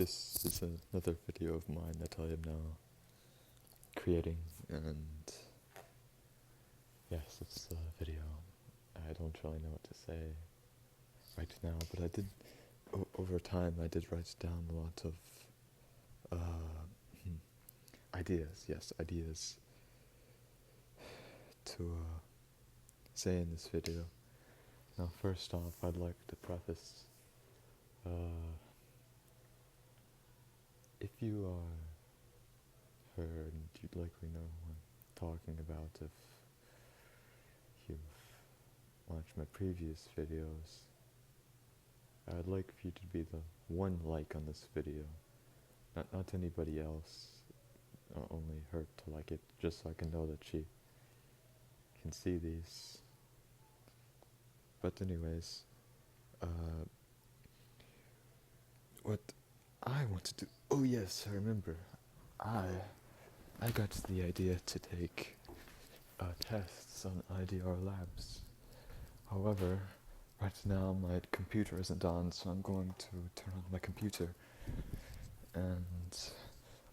This is another video of mine that I am now creating, and yes, it's a video. I don't really know what to say right now, but I did, over time, I did write down a lot of ideas to say in this video. Now, first off, I'd like to preface, if you are heard, you'd likely know what I'm talking about if you've watched my previous videos. I'd like for you to be the one like on this video, not anybody else, only her to like it, just so I can know that she can see these. But anyways, what I want to do, oh yes, I remember, I got the idea to take tests on IDR Labs. However, right now my computer isn't on, so I'm going to turn on my computer. And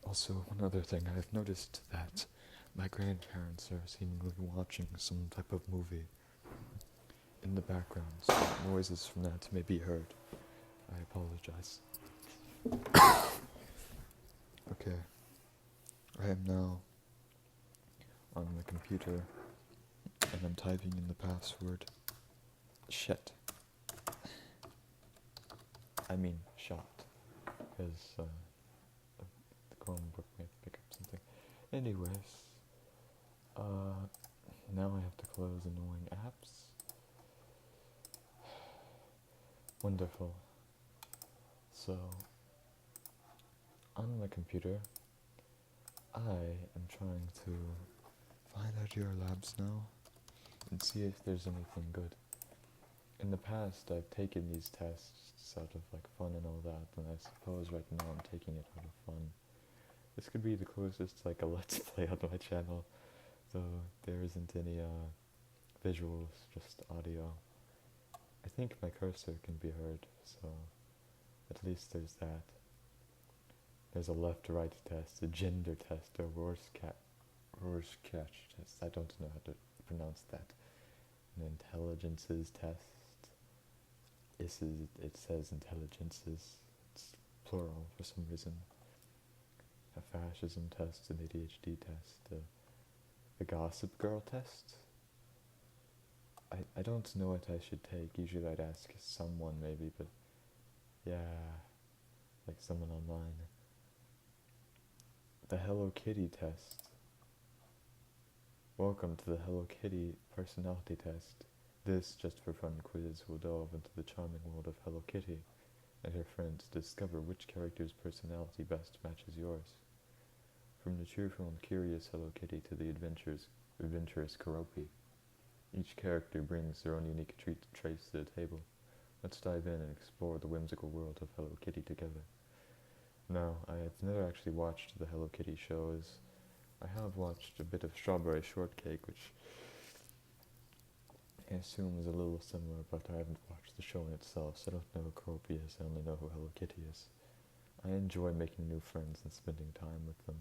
also, one other thing, I've noticed that my grandparents are seemingly watching some type of movie in the background, so noises from that may be heard. I apologize. Okay, I am now on the computer, and I'm typing in the password shit. I mean shot, because the Chromebook may pick up something. Anyways, now I have to close annoying apps. Wonderful. So, on my computer, I am trying to find out your labs now and see if there's anything good. In the past, I've taken these tests out of like fun and all that, and I suppose right now I'm taking it out of fun. This could be the closest like a let's play on my channel, though there isn't any visuals, just audio. I think my cursor can be heard, so at least there's that. There's a left-right test, a gender test, a Rorschach test, I don't know how to pronounce that. An intelligences test. It says intelligences, it's plural for some reason. A fascism test, an ADHD test, the gossip girl test. I don't know what I should take. Usually I'd ask someone maybe, but yeah, like someone online. The Hello Kitty test. Welcome to the Hello Kitty personality test. This, just for fun quiz, will delve into the charming world of Hello Kitty and her friends to discover which character's personality best matches yours. From the cheerful and curious Hello Kitty to the adventurous Karopi. Each character brings their own unique traits to the table. Let's dive in and explore the whimsical world of Hello Kitty together. Now, I have never actually watched the Hello Kitty shows. I have watched a bit of Strawberry Shortcake, which I assume is a little similar, but I haven't watched the show in itself, so I don't know who Karopi is, I only know who Hello Kitty is. I enjoy making new friends and spending time with them.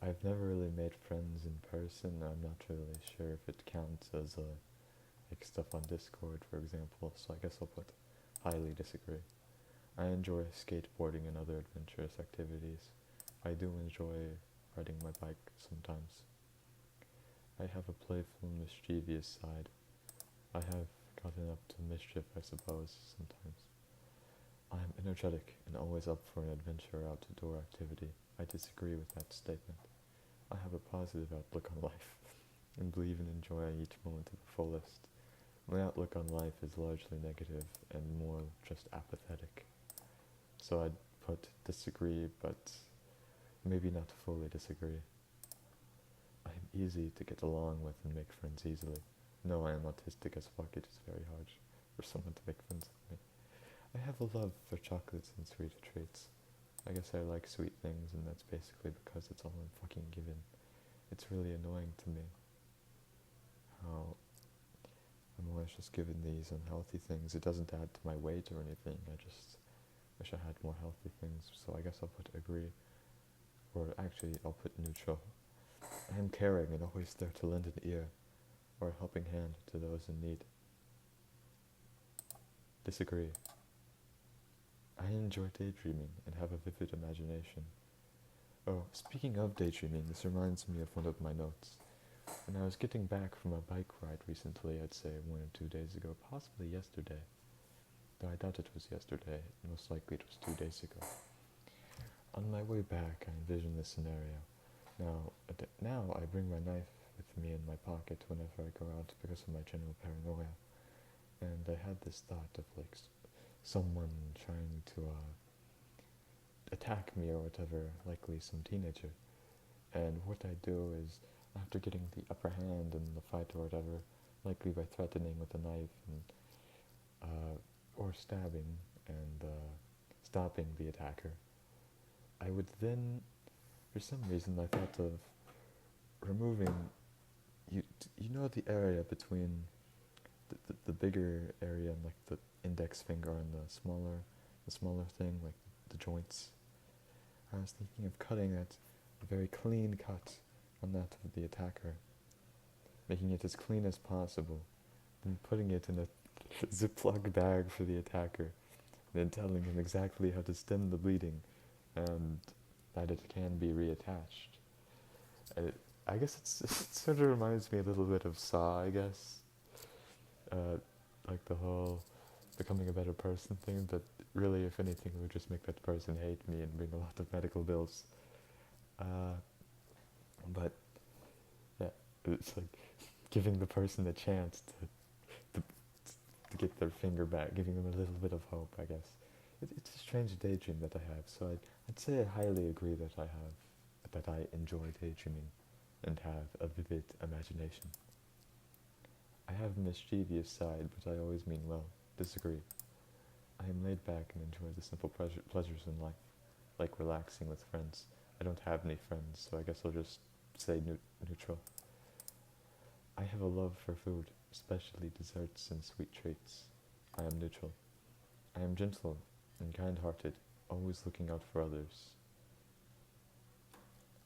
I've never really made friends in person. I'm not really sure if it counts as like stuff on Discord, for example, so I guess I'll put highly disagree. I enjoy skateboarding and other adventurous activities. I do enjoy riding my bike sometimes. I have a playful, mischievous side. I have gotten up to mischief, I suppose, sometimes. I am energetic and always up for an adventure or outdoor activity. I disagree with that statement. I have a positive outlook on life and believe in enjoying each moment to the fullest. My outlook on life is largely negative and more just apathetic. So I'd put disagree, but maybe not fully disagree. I am easy to get along with and make friends easily. No, I am autistic as fuck. It is very hard for someone to make friends with me. I have a love for chocolates and sweet treats. I guess I like sweet things, and that's basically because it's all I'm fucking given. It's really annoying to me how I'm always just given these unhealthy things. It doesn't add to my weight or anything. I just wish I had more healthy things. So I guess I'll put agree. Or actually, I'll put neutral. I am caring and always there to lend an ear or a helping hand to those in need. Disagree. I enjoy daydreaming and have a vivid imagination. Oh, speaking of daydreaming, this reminds me of one of my notes. When I was getting back from a bike ride recently, I'd say 1 or 2 days ago, possibly yesterday, though I doubt it was yesterday, most likely it was 2 days ago. On my way back, I envisioned this scenario. Now I bring my knife with me in my pocket whenever I go out because of my general paranoia, and I had this thought of like someone trying to attack me or whatever, likely some teenager. And what I do is, after getting the upper hand in the fight or whatever, likely by threatening with a knife and or stabbing and stopping the attacker, I would then, for some reason, I thought of removing, you know, the area between the bigger area and like the index finger and the smaller thing, like the joints. I was thinking of cutting it, a very clean cut on that of the attacker, making it as clean as possible, then putting it in a Ziploc bag for the attacker, then telling him exactly how to stem the bleeding and that it can be reattached. I guess it sort of reminds me a little bit of Saw, I guess. Like the whole becoming a better person thing, but really, if anything, it would just make that person hate me and bring a lot of medical bills. But yeah, it's like giving the person a chance to get their finger back, giving them a little bit of hope, I guess. It's a strange daydream that I have, so I'd say I highly agree that I enjoy daydreaming and have a vivid imagination. I have a mischievous side, but I always mean well. Disagree. I am laid back and enjoy the simple pleasures in life, like relaxing with friends. I don't have any friends, so I guess I'll just say neutral. I have a love for food, especially desserts and sweet treats. I am neutral. I am gentle and kind-hearted, always looking out for others.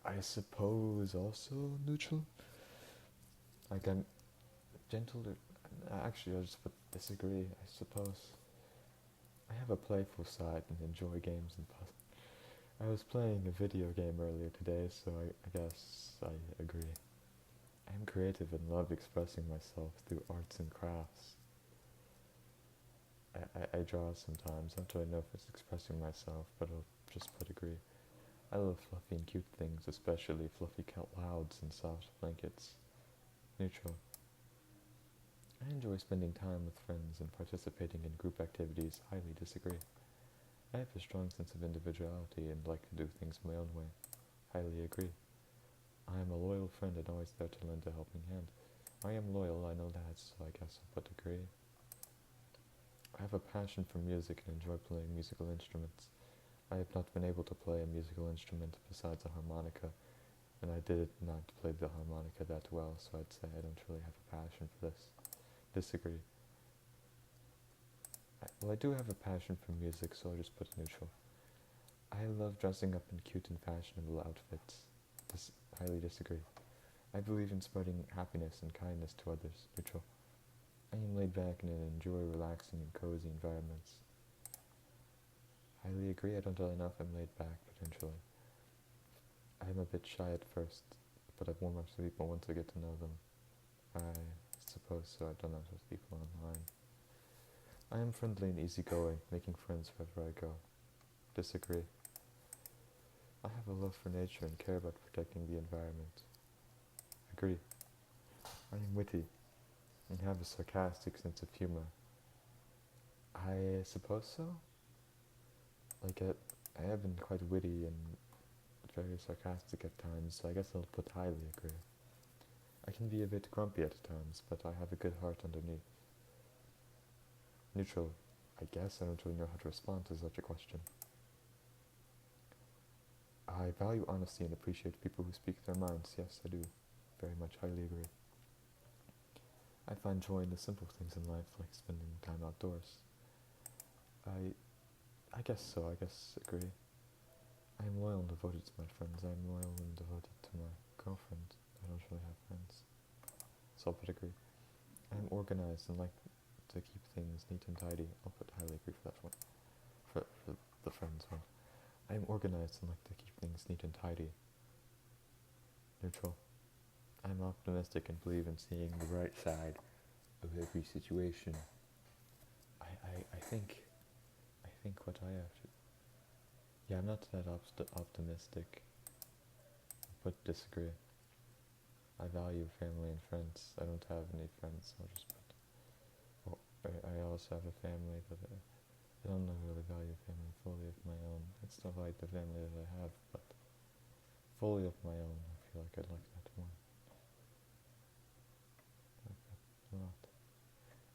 I suppose also neutral? Like I'm gentle, actually I'll just put disagree, I suppose. I have a playful side and enjoy games and puzzles. I was playing a video game earlier today, so I guess I agree. I am creative and love expressing myself through arts and crafts. I draw sometimes, not really know if it's expressing myself, but I'll just put agree. I love fluffy and cute things, especially fluffy clouds and soft blankets. Neutral. I enjoy spending time with friends and participating in group activities. Highly disagree. I have a strong sense of individuality and like to do things my own way. Highly agree. I am a loyal friend and always there to lend a helping hand. I am loyal, I know that, so I guess I'll put agree. I have a passion for music and enjoy playing musical instruments. I have not been able to play a musical instrument besides a harmonica, and I did not play the harmonica that well, so I'd say I don't really have a passion for this. Disagree. Well, I do have a passion for music, so I'll just put neutral. I love dressing up in cute and fashionable outfits. Highly disagree. I believe in spreading happiness and kindness to others. Neutral. I am laid back and enjoy relaxing in cozy environments. Highly agree. I don't really know if I'm laid back, potentially. I am a bit shy at first, but I've warmed up to people once I get to know them. I suppose so. I've done that with people online. I am friendly and easygoing, making friends wherever I go. Disagree. I have a love for nature and care about protecting the environment. Agree. I am witty and have a sarcastic sense of humor. I suppose so. Like, I have been quite witty and very sarcastic at times, so I guess I'll put highly agree. I can be a bit grumpy at times, but I have a good heart underneath. Neutral. I guess I don't really know how to respond to such a question. I value honesty and appreciate people who speak their minds. Yes, I do. Very much highly agree. I find joy in the simple things in life, like spending time outdoors. I I guess so, I guess agree. I am loyal and devoted to my friends. I am loyal and devoted to my girlfriend. I don't really have friends. So I'll put agree. I am organized and like to keep things neat and tidy. I'll put highly agree for that one. For the friends one. I am organized and like to keep things neat and tidy. Neutral. I am optimistic and believe in seeing the bright side of every situation. I think what I have to... Yeah, I'm not that optimistic, but disagree. I value family and friends. I don't have any friends, so I'll just put... Well, I also have a family, but I don't really value family fully of my own. I still like the family that I have, but fully of my own, I feel like I'd like that more. I like that a lot.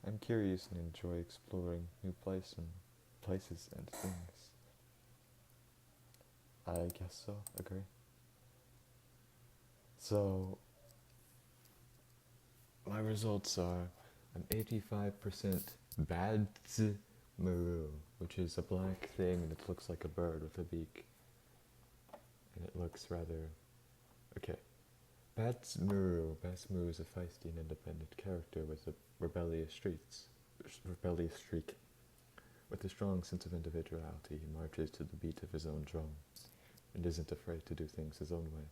I'm curious and enjoy exploring new places and things. I guess so, agree. So, my results are I'm 85% bad maru, which is a black thing that looks like a bird with a beak. And it looks rather... Okay. Batsmuru is a feisty and independent character with a rebellious streak. With a strong sense of individuality, he marches to the beat of his own drum, and isn't afraid to do things his own way.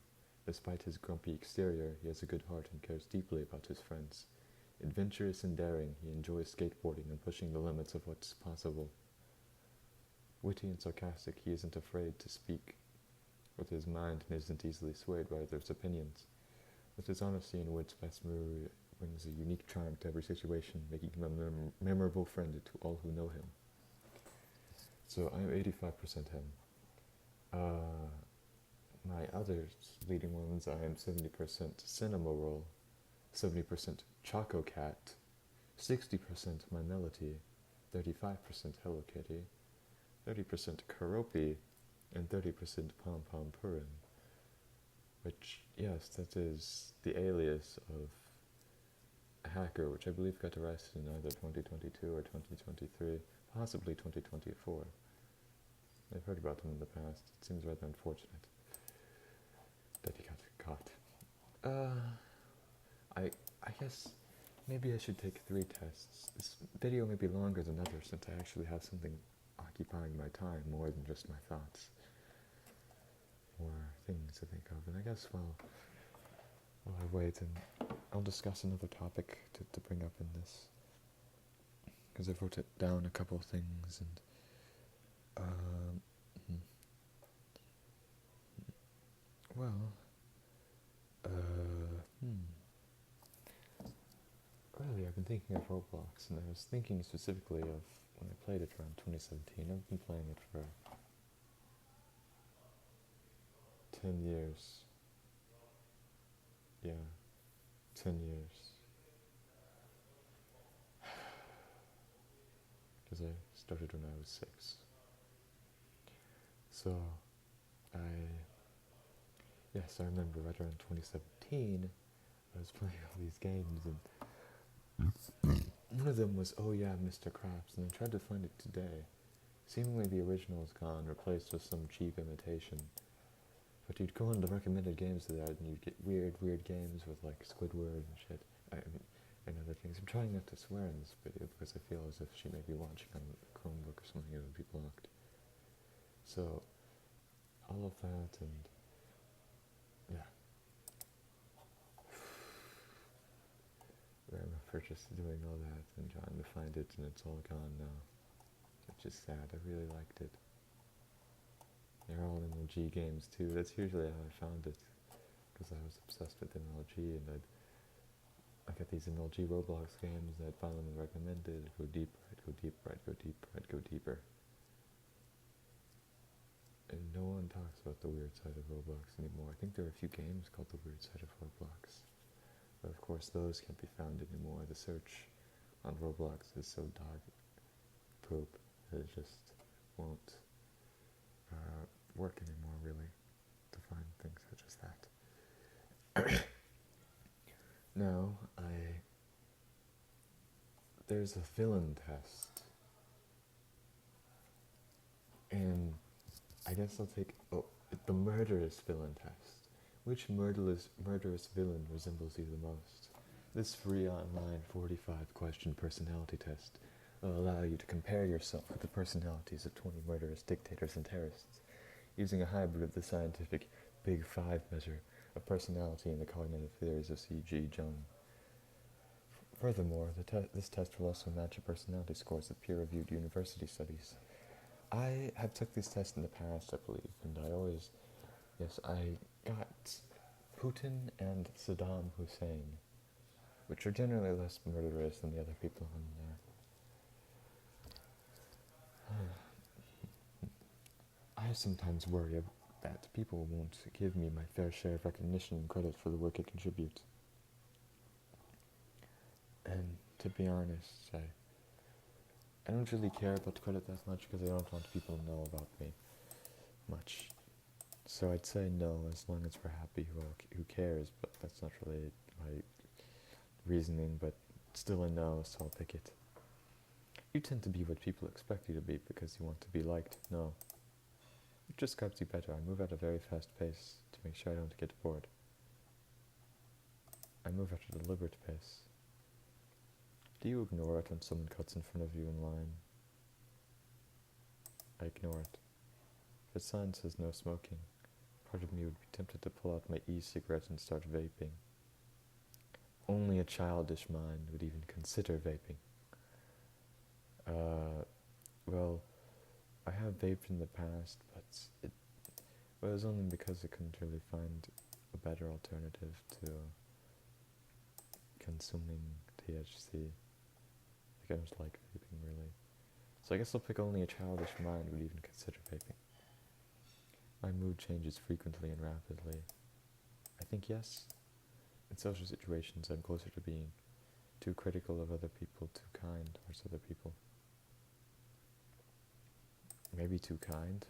Despite his grumpy exterior, he has a good heart and cares deeply about his friends. Adventurous and daring, he enjoys skateboarding and pushing the limits of what's possible. Witty and sarcastic, he isn't afraid to speak with his mind and isn't easily swayed by others' opinions. With his honesty and wits, Basmuru brings a unique charm to every situation, making him a memorable friend to all who know him. So I'm 85% him. My other leading ones, I am 70% Cinema Roll, 70% Choco Cat, 60% My Melody, 35% Hello Kitty, 30% Karopi, and 30% Pom Pom Purin. Which, yes, that is the alias of a hacker, which I believe got arrested in either 2022 or 2023, possibly 2024. I've heard about him in the past. It seems rather unfortunate that he got caught. I guess maybe I should take 3 tests. This video may be longer than others since I actually have something occupying my time more than just my thoughts or things to think of. And I guess while I wait, and I'll discuss another topic to bring up in this, because I've wrote it down a couple of things, and really, I've been thinking of Roblox, and I was thinking specifically of when I played it around 2017. I've been playing it for 10 years. Yeah, 10 years. Because I started when I was 6. So, I remember right around 2017, I was playing all these games, and one of them was, oh yeah, Mr. Crafts, and I tried to find it today. Seemingly the original is gone, replaced with some cheap imitation. But you'd go on the recommended games to that, and you'd get weird games with like Squidward and shit. And other things. I'm trying not to swear in this video because I feel as if she may be watching on a Chromebook or something, it would be blocked. So, all of that, and yeah. I remember just doing all that and trying to find it, and it's all gone now. Which is sad. I really liked it. They're all MLG games too. That's usually how I found it, because I was obsessed with MLG, and I got these MLG Roblox games, and I'd find them recommended. I'd go deeper, I'd go deeper, I'd go deeper, I'd go deeper. And no one talks about the weird side of Roblox anymore. I think there are a few games called the weird side of Roblox. But of course those can't be found anymore. The search on Roblox is so dog poop that it just won't work anymore, really, to find things such as that. Now, there's a villain test, and I guess I'll take the murderous villain test. Which murderous villain resembles you the most? This free online 45-question personality test will allow you to compare yourself with the personalities of 20 murderous dictators and terrorists, using a hybrid of the scientific Big Five measure of personality and the cognitive theories of C.G. Jung. Furthermore, this test will also match your personality scores of peer-reviewed university studies. I have took this test in the past, I believe, and I got Putin and Saddam Hussein, which are generally less murderous than the other people on there. I sometimes worry that people won't give me my fair share of recognition and credit for the work I contribute. And to be honest, I don't really care about credit that much because I don't want people to know about me much. So I'd say no, as long as we're happy, who cares, but that's not really my reasoning, but still a no, so I'll pick it. You tend to be what people expect you to be because you want to be liked. No. It just describes you better. I move at a very fast pace to make sure I don't get bored. I move at a deliberate pace. Do you ignore it when someone cuts in front of you in line? I ignore it. If a sign says no smoking, part of me would be tempted to pull out my e-cigarette and start vaping. Only a childish mind would even consider vaping. Well, I have vaped in the past, but it was only because I couldn't really find a better alternative to consuming THC. I don't like vaping, really. So I guess I'll pick only a childish mind would even consider vaping. My mood changes frequently and rapidly. I think yes. In social situations, I'm closer to being too critical of other people, too kind towards other people. Maybe too kind?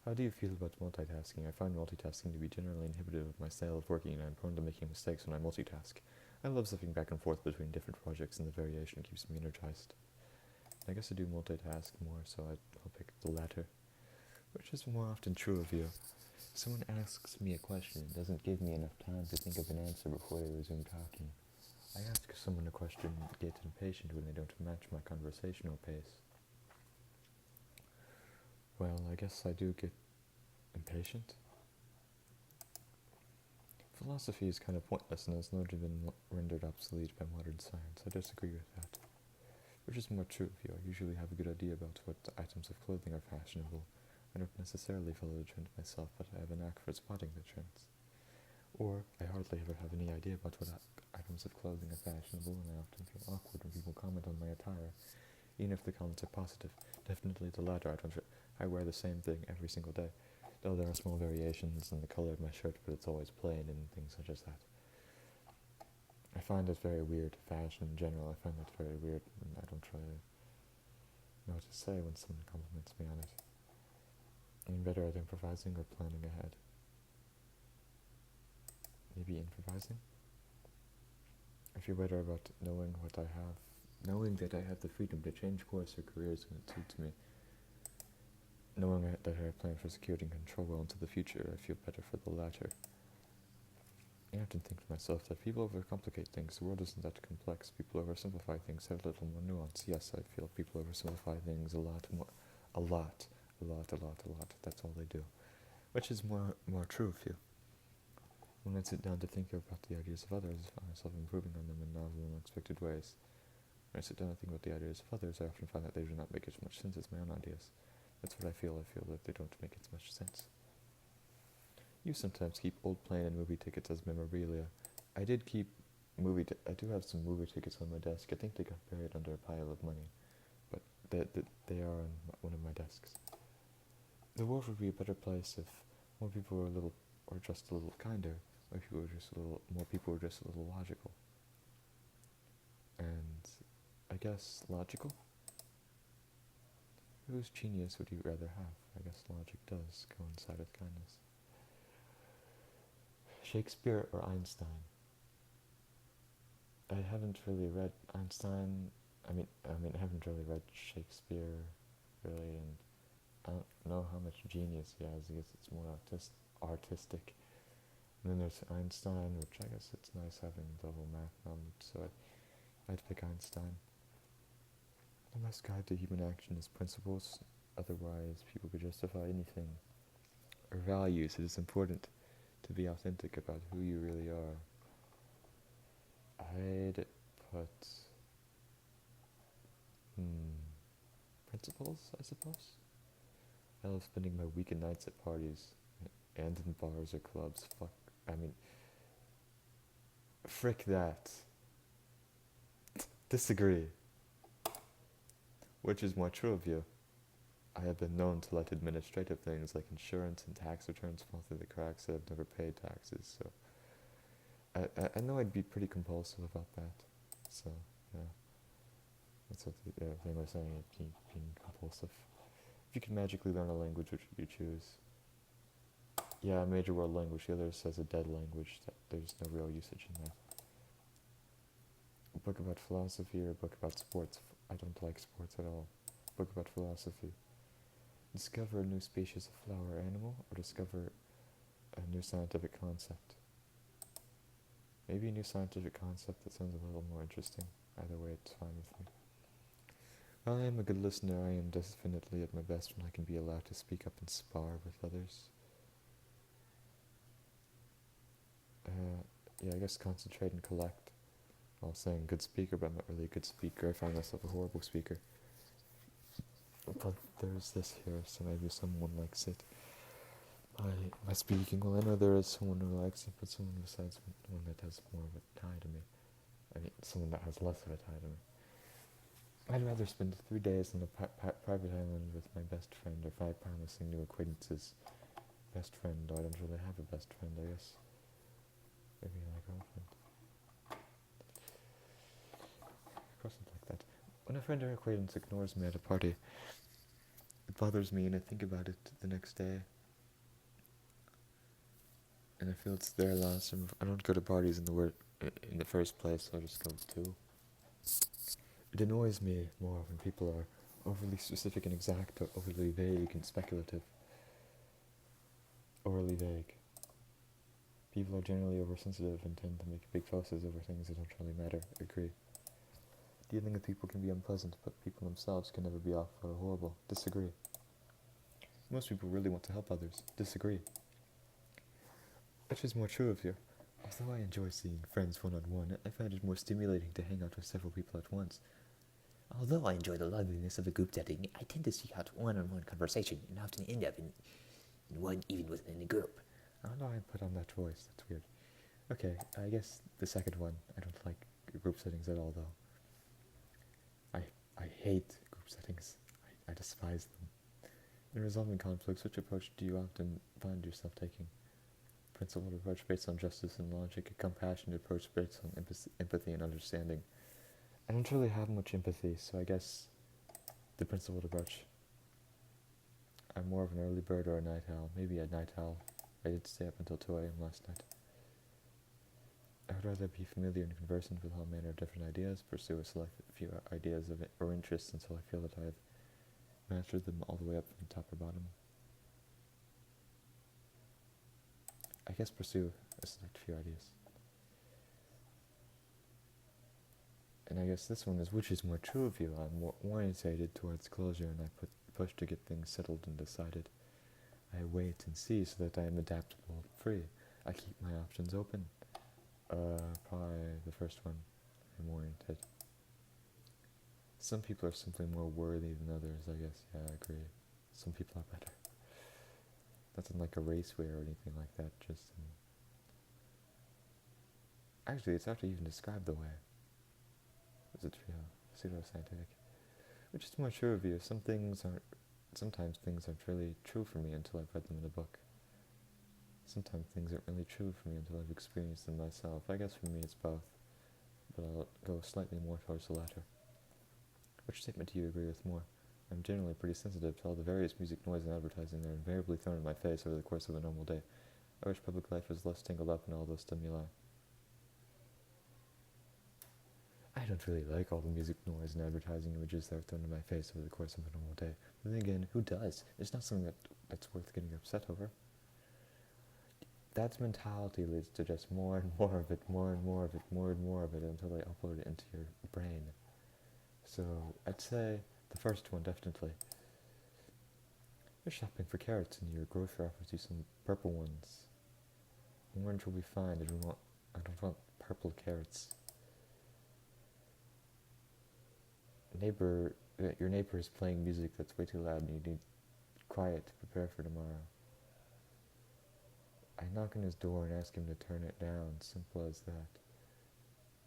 How do you feel about multitasking? I find multitasking to be generally inhibitive of my style of working, and I'm prone to making mistakes when I multitask. I love zipping back and forth between different projects, and the variation keeps me energized. I guess I do multitask more, so I'll pick the latter, which is more often true of you. If someone asks me a question and doesn't give me enough time to think of an answer before they resume talking, I ask someone a question and get impatient when they don't match my conversational pace. Well, I guess I do get impatient. Philosophy is kind of pointless and has largely been rendered obsolete by modern science. I disagree with that. Which is more true of you. I usually have a good idea about what items of clothing are fashionable. I don't necessarily follow the trend myself, but I have a knack for spotting the trends. Or, I hardly ever have any idea about what items of clothing are fashionable, and I often feel awkward when people comment on my attire, even if the comments are positive. Definitely the latter. I wear the same thing every single day, though there are small variations in the color of my shirt, but it's always plain and things such as that. I find it very weird. Fashion in general, I find that very weird, and I don't really know what to say when someone compliments me on it. I'm better at improvising or planning ahead. Maybe improvising? I feel better about knowing that I have the freedom to change course or careers when it suits me. Knowing that I have planned for security and control well into the future, I feel better for the latter. I often think to myself that people overcomplicate things. The world isn't that complex. People oversimplify things, have a little more nuance. Yes, I feel people oversimplify things a lot. That's all they do. Which is more true of you. When I sit down to think about the ideas of others, I find myself improving on them in novel and unexpected ways. When I sit down and think about the ideas of others, I often find that they do not make as much sense as my own ideas. That's what I feel. I feel that they don't make as much sense. You sometimes keep old plane and movie tickets as memorabilia. I do have some movie tickets on my desk. I think they got buried under a pile of money, but they are on one of my desks. The world would be a better place if more people were just a little kinder, or more people were just a little logical. And I guess logical? Whose genius would you rather have? I guess logic does coincide with kindness. Shakespeare or Einstein? I haven't really read Einstein. I haven't really read Shakespeare, really, and I don't know how much genius he has. I guess it's more artistic. And then there's Einstein, which I guess it's nice having the whole math knowledge, so I'd pick Einstein. The best guide to human action is principles, otherwise people could justify anything. Or values, it is important to be authentic about who you really are. I'd put principles, I suppose. I love spending my weekend nights at parties and in bars or clubs. Frick that. Disagree. Which is more true of you? I have been known to let administrative things like insurance and tax returns fall through the cracks that I've never paid taxes, so I know I'd be pretty compulsive about that. So, yeah. That's what the thing was saying, being compulsive. If you could magically learn a language, which would you choose? Yeah, a major world language. The other says a dead language. That there's no real usage in that. A book about philosophy or a book about sports? I don't like sports at all. A book about philosophy. Discover a new species of flower or animal, or discover a new scientific concept. Maybe a new scientific concept that sounds a little more interesting. Either way, it's fine with me. While I am a good listener, I am definitely at my best when I can be allowed to speak up and spar with others. I guess concentrate and collect. I was saying good speaker, but I'm not really a good speaker. I find myself a horrible speaker. But there's this here, so maybe someone likes it. My speaking, well, I know there is someone who likes it, but someone besides one that has more of a tie to me. Someone that has less of a tie to me. I'd rather spend 3 days on a private island with my best friend, or 5 promising new acquaintances. Best friend, I don't really have a best friend, I guess. Maybe my girlfriend. Of course it's like that. When a friend or acquaintance ignores me at a party, it bothers me and I think about it the next day. And I feel it's their loss. I don't go to parties in the first place, so I just go too. It annoys me more when people are overly specific and exact, or overly vague and speculative. Overly vague. People are generally oversensitive and tend to make big fusses over things that don't really matter. Agree. Dealing with people can be unpleasant, but people themselves can never be awful or horrible. Disagree. Most people really want to help others. Disagree. Which is more true of you? Although I enjoy seeing friends one-on-one, I find it more stimulating to hang out with several people at once. Although I enjoy the loveliness of a group setting, I tend to seek out one-on-one conversation and often end up in one even within a group. I don't know why I put on that voice, that's weird. Okay, I guess the second one. I don't like group settings at all, though. I hate group settings. I despise them. In resolving conflicts, which approach do you often find yourself taking? Principled approach based on justice and logic, a compassionate approach based on empathy and understanding. I don't really have much empathy, so I guess the principled approach. I'm more of an early bird or a night owl. Maybe a night owl. I did stay up until 2 a.m. last night. I would rather be familiar and conversant with all manner of different ideas, pursue a select few ideas or interests until I feel that I have mastered them all the way up from top or bottom. I guess pursue a select few ideas. And I guess this one is, which is more true of you? I'm more orientated towards closure, and I push to get things settled and decided. I wait and see so that I am adaptable and free. I keep my options open. Probably the first one. I'm oriented. Some people are simply more worthy than others, I guess. Yeah, I agree. Some people are better. Nothing like a raceway or anything like that, just... Actually, it's actually even described the way. Is it pseudo-scientific? Which is more true of you. Sometimes things aren't really true for me until I've read them in a book. Sometimes things aren't really true for me until I've experienced them myself. I guess for me it's both, but I'll go slightly more towards the latter. Which statement do you agree with more? I'm generally pretty sensitive to all the various music, noise, and advertising that are invariably thrown in my face over the course of a normal day. I wish public life was less tangled up in all those stimuli. I don't really like all the music noise and advertising images that are thrown in my face over the course of a normal day. But then again, who does? It's not something that's worth getting upset over. That mentality leads to just more and more of it, more and more of it, more and more of it, until they upload it into your brain. So I'd say the first one, definitely. You're shopping for carrots and your grocer offers you some purple ones. Orange will be fine. I don't want purple carrots. Your neighbor is playing music that's way too loud and you need quiet to prepare for tomorrow. I knock on his door and ask him to turn it down, simple as that.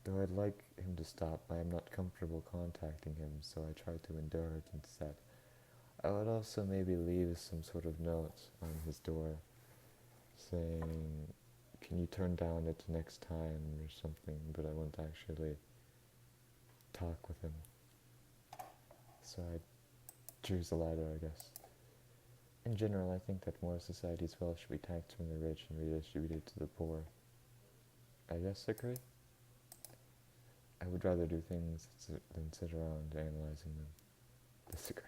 Though I'd like him to stop, I am not comfortable contacting him, so I try to endure it instead. I would also maybe leave some sort of note on his door saying, can you turn down it next time or something, but I won't actually talk with him. So I choose the latter, I guess. In general, I think that more society's wealth should be taxed from the rich and redistributed to the poor. I guess agree? I would rather do things than sit around analyzing them. Disagree.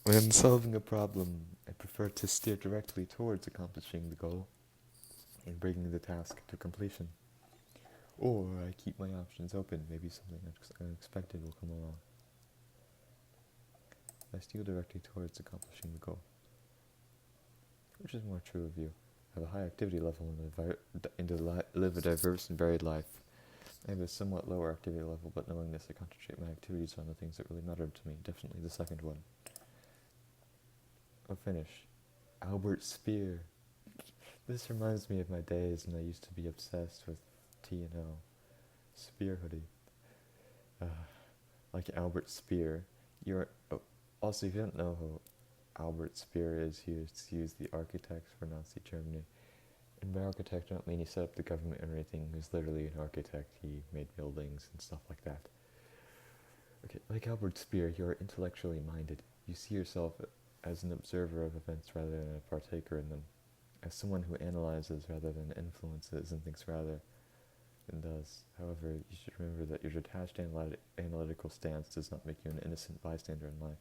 When solving a problem, I prefer to steer directly towards accomplishing the goal and bringing the task to completion. Or I keep my options open, maybe something unexpected will come along. I steer directly towards accomplishing the goal. Which is more true of you? I have a high activity level and live a diverse and varied life. I have a somewhat lower activity level, but knowing this, I concentrate my activities on the things that really matter to me. Definitely the second one. I'll finish. Albert Speer. This reminds me of my days when I used to be obsessed with T&O. Spear hoodie. Like Albert Speer. Also, if you don't know who Albert Speer is, he was the architect for Nazi Germany. And by architect, I don't mean he set up the government or anything. He was literally an architect. He made buildings and stuff like that. Okay, like Albert Speer, you're intellectually minded. You see yourself as an observer of events rather than a partaker in them. As someone who analyzes rather than influences and thinks rather than does. However, you should remember that your detached analytical stance does not make you an innocent bystander in life.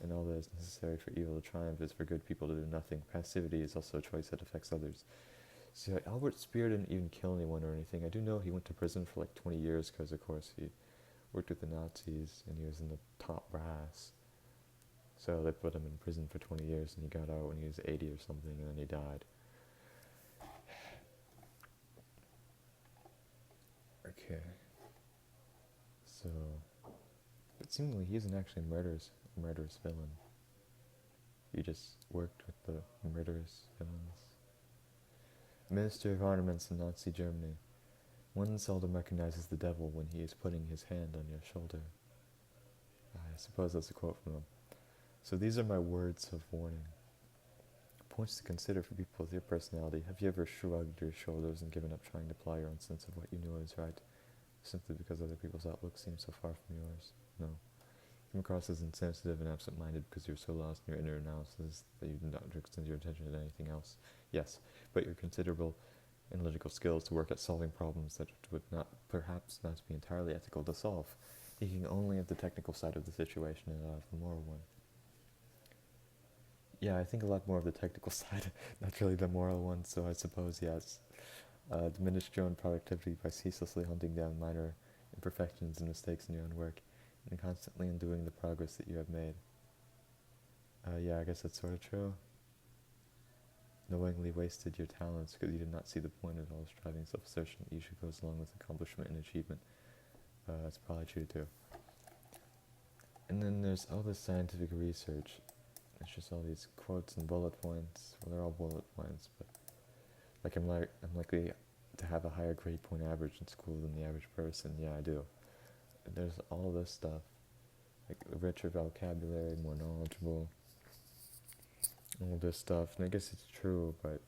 And all that is necessary for evil to triumph is for good people to do nothing. Passivity is also a choice that affects others. See, Albert Speer didn't even kill anyone or anything. I do know he went to prison for like 20 years because, of course, he worked with the Nazis and he was in the top brass. So they put him in prison for 20 years and he got out when he was 80 or something and then he died. Okay. So, but seemingly he isn't actually a murderous villain. He just worked with the murderous villains. Minister of Armaments in Nazi Germany. One seldom recognizes the devil when he is putting his hand on your shoulder. I suppose that's a quote from him. So these are my words of warning. Points to consider for people with your personality. Have you ever shrugged your shoulders and given up trying to apply your own sense of what you knew is right, simply because other people's outlook seems so far from yours? No. Come across as insensitive and absent-minded because you're so lost in your inner analysis that you do not extend your attention to anything else. Yes, but your considerable analytical skills to work at solving problems that would perhaps not be entirely ethical to solve, thinking only of the technical side of the situation and not of the moral one. Yeah, I think a lot more of the technical side, not really the moral one, so I suppose yes. Diminish your own productivity by ceaselessly hunting down minor imperfections and mistakes in your own work, and constantly undoing the progress that you have made. Yeah, I guess that's sort of true. Knowingly wasted your talents because you did not see the point of all striving self-assertion that usually goes along with accomplishment and achievement. That's probably true too. And then there's all this scientific research. It's just all these quotes and bullet points. Well, they're all bullet points, but like I'm likely to have a higher grade point average in school than the average person. Yeah, I do. And there's all this stuff, like richer vocabulary, more knowledgeable, all this stuff. And I guess it's true, but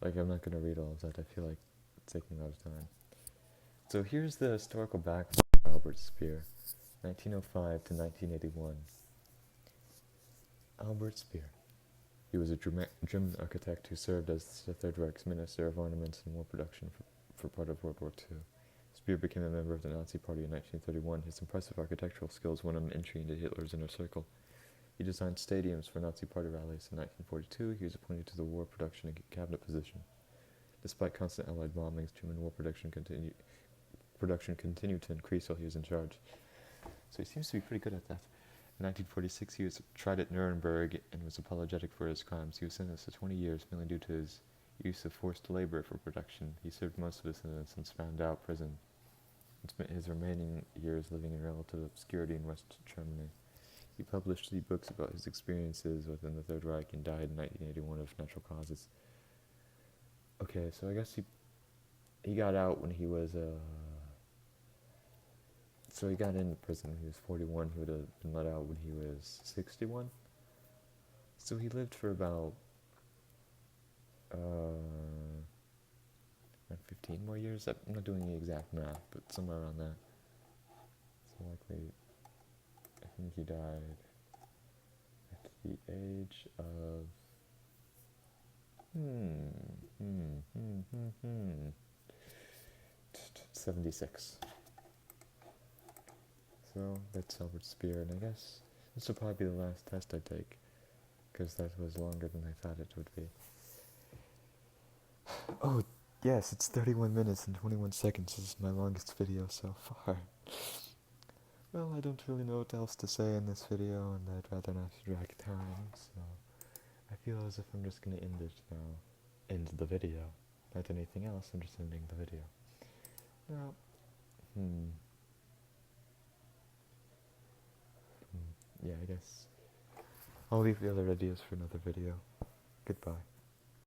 like I'm not gonna read all of that. I feel like it's taking a lot of time. So here's the historical background of Albert Speer, 1905 to 1981. Albert Speer. He was a German architect who served as the Third Reich's Minister of Armaments and War Production for part of World War II. His Speer became a member of the Nazi Party in 1931. His impressive architectural skills won him entry into Hitler's inner circle. He designed stadiums for Nazi Party rallies. In 1942, he was appointed to the War Production and Cabinet position. Despite constant Allied bombings, German war production continued to increase while he was in charge. So he seems to be pretty good at that. In 1946, he was tried at Nuremberg and was apologetic for his crimes. He was sentenced to 20 years, mainly due to his use of forced labor for production. He served most of his sentence in Spandau prison and spent his remaining years living in relative obscurity in West Germany. He published 3 books about his experiences within the Third Reich and died in 1981 of natural causes. Okay, so I guess he got out when he was so he got into prison when he was 41. He would have been let out when he was 61. So he lived for about 15 more years. I'm not doing the exact math, but somewhere around that. So likely, I think he died at the age of 76. So that's Albert Speer, and I guess this will probably be the last test I take, because that was longer than I thought it would be. Oh, yes, it's 31 minutes and 21 seconds. This is my longest video so far. Well, I don't really know what else to say in this video, and I'd rather not drag time, so I feel as if I'm just going to end it now. End the video. Not anything else, I'm just ending the video. Now, yeah, I guess I'll leave the other ideas for another video. Goodbye.